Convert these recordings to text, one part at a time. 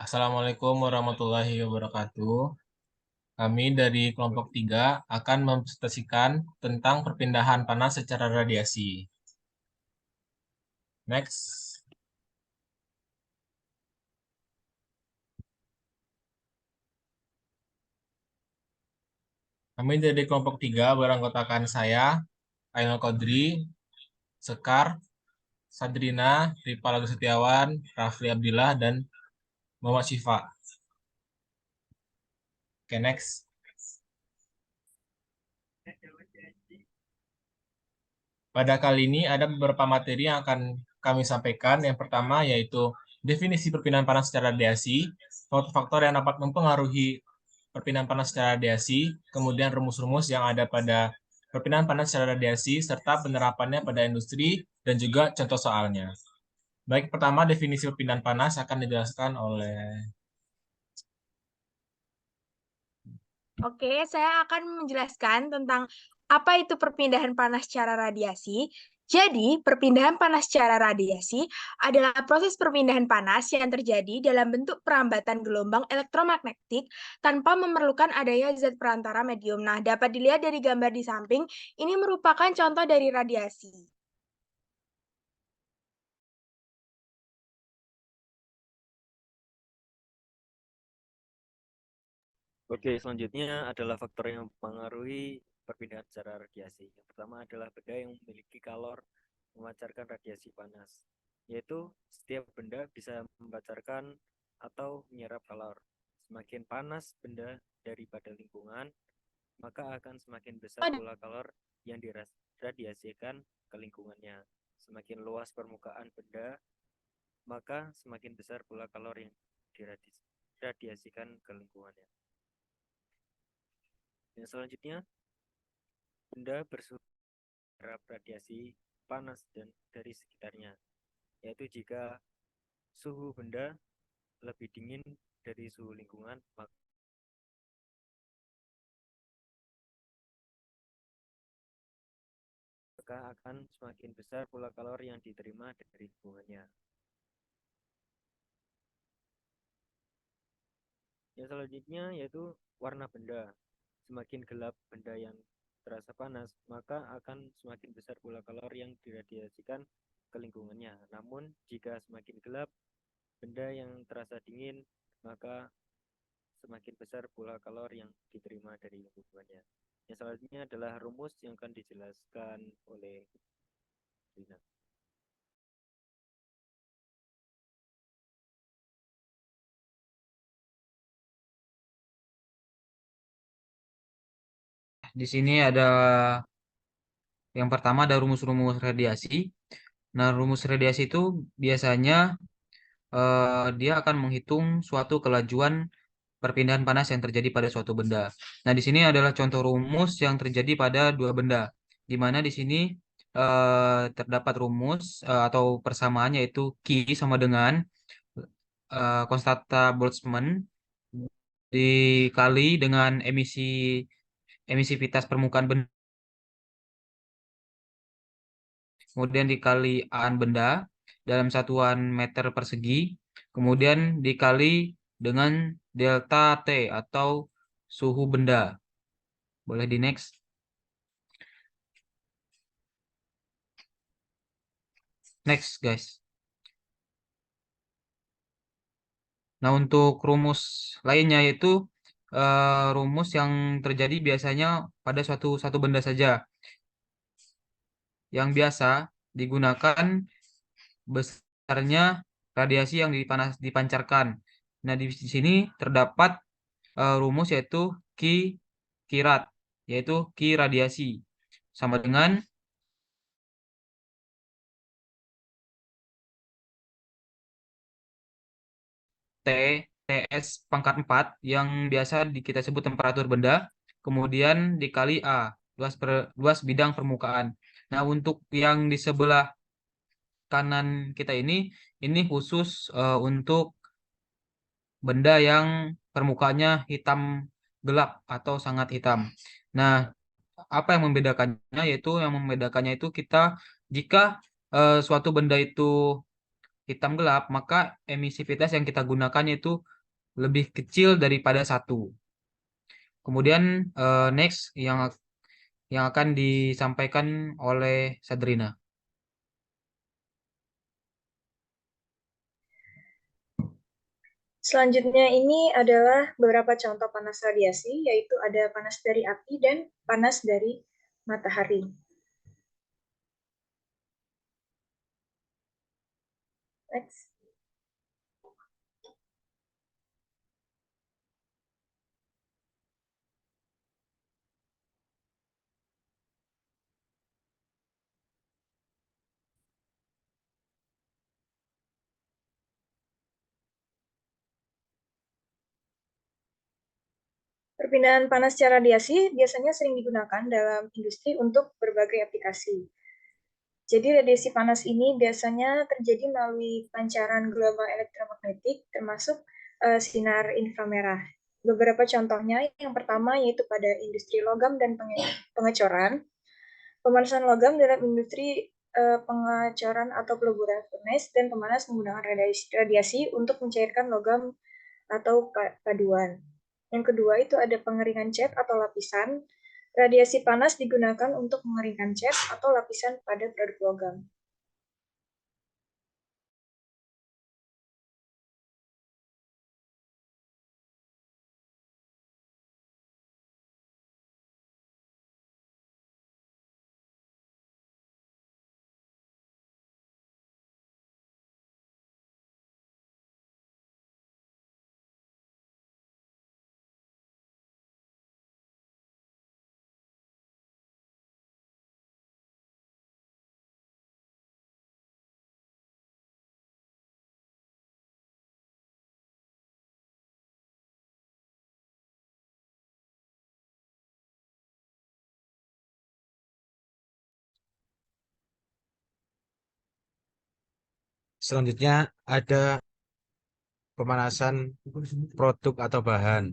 Assalamualaikum warahmatullahi wabarakatuh. Kami dari kelompok 3 akan mempresentasikan tentang perpindahan panas secara radiasi. Next. Kami dari kelompok 3 beranggotakan saya, Ainul Qadri, Sekar, Sadrina, Rifa Lagu Setiawan, Rafli Abdillah, dan Muhammad Syifa. Oke, next. Pada kali ini ada beberapa materi yang akan kami sampaikan. Yang pertama yaitu definisi perpindahan panas secara radiasi, faktor-faktor yang dapat mempengaruhi perpindahan panas secara radiasi, kemudian rumus-rumus yang ada pada perpindahan panas secara radiasi, serta penerapannya pada industri, dan juga contoh soalnya. Baik, pertama definisi perpindahan panas akan dijelaskan oleh... Oke, saya akan menjelaskan tentang apa itu perpindahan panas secara radiasi. Jadi, perpindahan panas secara radiasi adalah proses perpindahan panas yang terjadi dalam bentuk perambatan gelombang elektromagnetik tanpa memerlukan adanya zat perantara medium. Nah, dapat dilihat dari gambar di samping, ini merupakan contoh dari radiasi. Oke, selanjutnya adalah faktor yang mempengaruhi perpindahan secara radiasi. Yang pertama adalah benda yang memiliki kalor memancarkan radiasi panas, yaitu setiap benda bisa memancarkan atau menyerap kalor. Semakin panas benda daripada lingkungan, maka akan semakin besar pula kalor yang diradiasikan ke lingkungannya. Semakin luas permukaan benda, maka semakin besar pula kalor yang diradiasikan ke lingkungannya. Yang selanjutnya, benda berserap radiasi panas dan dari sekitarnya, yaitu jika suhu benda lebih dingin dari suhu lingkungan, maka akan semakin besar pula kalor yang diterima dari lingkungannya. Yang selanjutnya yaitu warna benda. Semakin gelap benda yang terasa panas, maka akan semakin besar pula kalor yang diradiasikan ke lingkungannya. Namun, jika semakin gelap benda yang terasa dingin, maka semakin besar pula kalor yang diterima dari lingkungannya. Yang selanjutnya adalah rumus yang akan dijelaskan oleh Rina. Di sini ada yang pertama ada rumus-rumus radiasi. Nah, rumus radiasi itu biasanya dia akan menghitung suatu kelajuan perpindahan panas yang terjadi pada suatu benda. Nah, di sini adalah contoh rumus yang terjadi pada dua benda, di mana di sini terdapat rumus atau persamaan yaitu Q sama dengan konstanta Boltzmann dikali dengan emisivitas permukaan benda, kemudian dikali an benda dalam satuan meter persegi, kemudian dikali dengan delta T atau suhu benda. Boleh di next. Next, guys. Nah, untuk rumus lainnya yaitu rumus yang terjadi biasanya pada satu benda saja. Yang biasa digunakan besarnya radiasi yang dipancarkan. Nah, di sini terdapat rumus yaitu kirat, yaitu ki radiasi. Sama dengan TS pangkat 4 yang biasa kita sebut temperatur benda, kemudian dikali A, luas bidang permukaan. Nah, untuk yang di sebelah kanan kita ini khusus untuk benda yang permukaannya hitam gelap atau sangat hitam. Nah, apa yang membedakannya? Yaitu yang membedakannya itu jika suatu benda itu hitam gelap, maka emisivitas yang kita gunakannya itu lebih kecil daripada 1. Kemudian next yang akan disampaikan oleh Sadrina. Selanjutnya ini adalah beberapa contoh panas radiasi, yaitu ada panas dari api dan panas dari matahari. Next. Perpindahan panas secara radiasi biasanya sering digunakan dalam industri untuk berbagai aplikasi. Jadi radiasi panas ini biasanya terjadi melalui pancaran gelombang elektromagnetik termasuk sinar inframerah. Beberapa contohnya, yang pertama yaitu pada industri logam dan pengecoran. Pemanasan logam dalam industri pengecoran atau peleburan furnace dan pemanas menggunakan radiasi untuk mencairkan logam atau paduan. Yang kedua itu ada pengeringan cat atau lapisan. Radiasi panas digunakan untuk mengeringkan cat atau lapisan pada produk logam. Selanjutnya ada pemanasan produk atau bahan.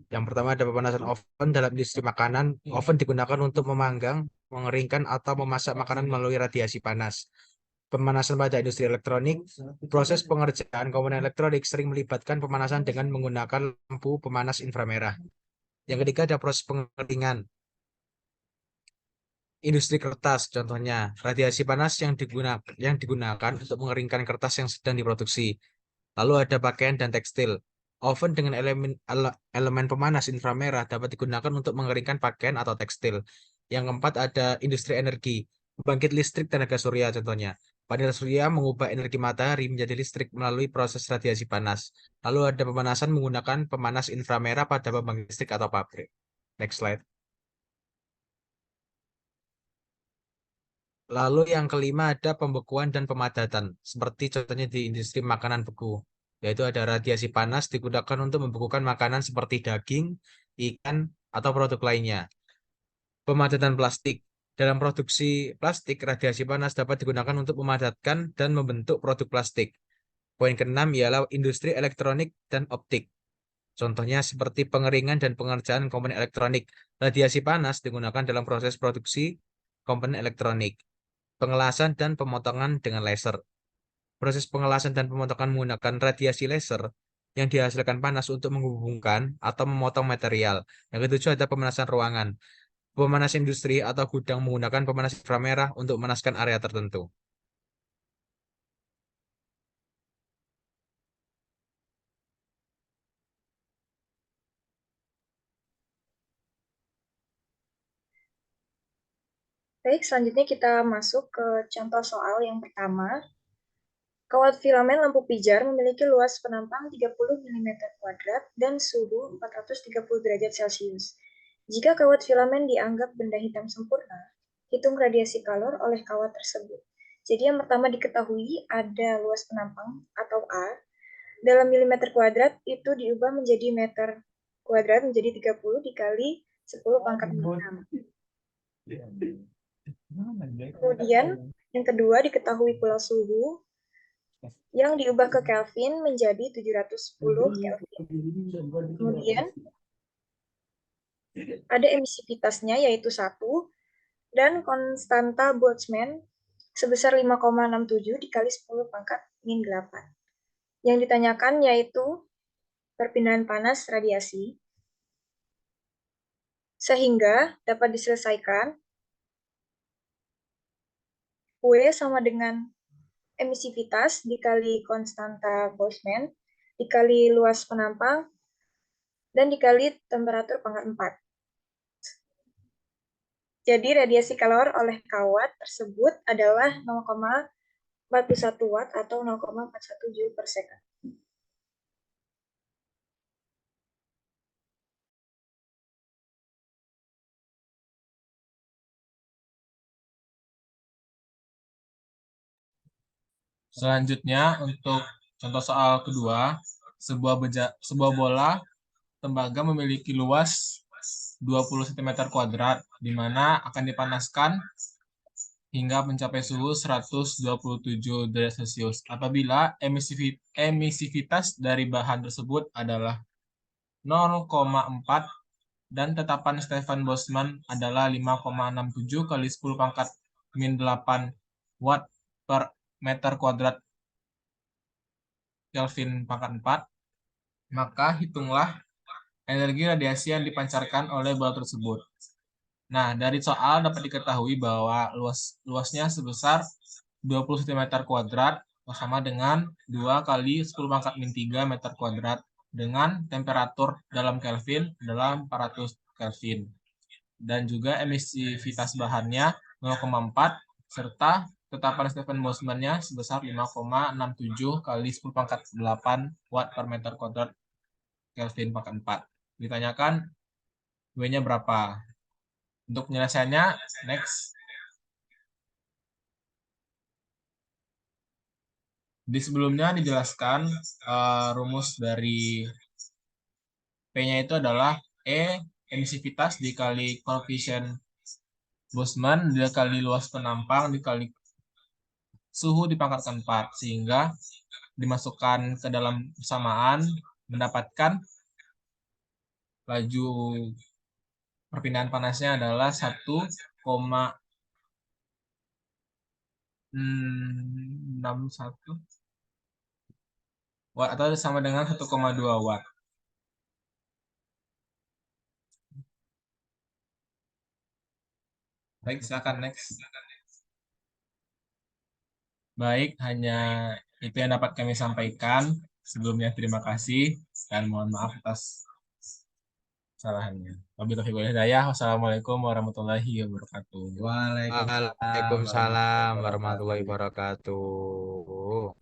Yang pertama ada pemanasan oven dalam industri makanan. Oven digunakan untuk memanggang, mengeringkan, atau memasak makanan melalui radiasi panas. Pemanasan pada industri elektronik. Proses pengerjaan komponen elektronik sering melibatkan pemanasan dengan menggunakan lampu pemanas inframerah. Yang ketiga ada proses pengeringan. Industri kertas, contohnya radiasi panas yang digunakan untuk mengeringkan kertas yang sedang diproduksi. Lalu ada pakaian dan tekstil. Oven dengan elemen pemanas inframerah dapat digunakan untuk mengeringkan pakaian atau tekstil. Yang keempat ada industri energi. Pembangkit listrik tenaga surya contohnya. Panel surya mengubah energi matahari menjadi listrik melalui proses radiasi panas. Lalu ada pemanasan menggunakan pemanas inframerah pada pembangkit listrik atau pabrik. Next slide. Lalu yang kelima ada pembekuan dan pemadatan, seperti contohnya di industri makanan beku, yaitu ada radiasi panas digunakan untuk membekukan makanan seperti daging, ikan, atau produk lainnya. Pemadatan plastik. Dalam produksi plastik, radiasi panas dapat digunakan untuk memadatkan dan membentuk produk plastik. Poin keenam ialah industri elektronik dan optik. Contohnya seperti pengeringan dan pengerjaan komponen elektronik. Radiasi panas digunakan dalam proses produksi komponen elektronik. Pengelasan dan pemotongan dengan laser. Proses pengelasan dan pemotongan menggunakan radiasi laser yang dihasilkan panas untuk menghubungkan atau memotong material. Yang ketujuh ada pemanasan ruangan. Pemanas industri atau gudang menggunakan pemanas inframerah untuk memanaskan area tertentu. Baik, selanjutnya kita masuk ke contoh soal yang pertama. Kawat filamen lampu pijar memiliki luas penampang 30 mm kuadrat dan suhu 430 derajat Celcius. Jika kawat filamen dianggap benda hitam sempurna, hitung radiasi kalor oleh kawat tersebut. Jadi yang pertama diketahui ada luas penampang atau A. Dalam milimeter kuadrat itu diubah menjadi meter kuadrat menjadi 30 dikali 10 pangkat 6. Kemudian yang kedua diketahui pula suhu yang diubah ke Kelvin menjadi 710 Kelvin. Kemudian ada emisivitasnya yaitu 1, dan konstanta Boltzmann sebesar 5,67 dikali 10 pangkat min 8. Yang ditanyakan yaitu perpindahan panas radiasi, sehingga dapat diselesaikan W sama dengan emisivitas dikali konstanta Boltzmann dikali luas penampang dan dikali temperatur pangkat 4. Jadi radiasi kalor oleh kawat tersebut adalah 0,41 watt atau 0,41 joule per second. Selanjutnya untuk contoh soal kedua, sebuah bola tembaga memiliki luas 20 cm kuadrat, di mana akan dipanaskan hingga mencapai suhu 127 derajat Celcius. Apabila emisivitas dari bahan tersebut adalah 0,4 dan tetapan Stefan Boltzmann adalah 5,67 kali 10 pangkat min 8 watt per meter kuadrat Kelvin pangkat 4, maka hitunglah energi radiasi yang dipancarkan oleh bola tersebut. Nah, dari soal dapat diketahui bahwa luasnya sebesar 20 cm kuadrat sama dengan 2 kali 10 pangkat min 3 meter kuadrat dengan temperatur dalam Kelvin adalah 400 Kelvin. Dan juga emisivitas bahannya 0,4 serta tetapan Stefan Boltzmann-nya sebesar 5,67 kali 10 pangkat 8 watt per meter kuadrat Kelvin pangkat 4. Ditanyakan W-nya berapa? Untuk penyelesaiannya, next. Di sebelumnya dijelaskan rumus dari P-nya itu adalah E emisivitas dikali koefisien Boltzmann dikali luas penampang dikali suhu dipangkatkan 4, sehingga dimasukkan ke dalam persamaan mendapatkan laju perpindahan panasnya adalah 1,61 watt atau sama dengan 1,2 watt. Baik, silakan next. Baik, hanya itu yang dapat kami sampaikan. Sebelumnya terima kasih dan mohon maaf atas kesalahannya. Wassalamualaikum warahmatullahi wabarakatuh. Waalaikumsalam warahmatullahi wabarakatuh.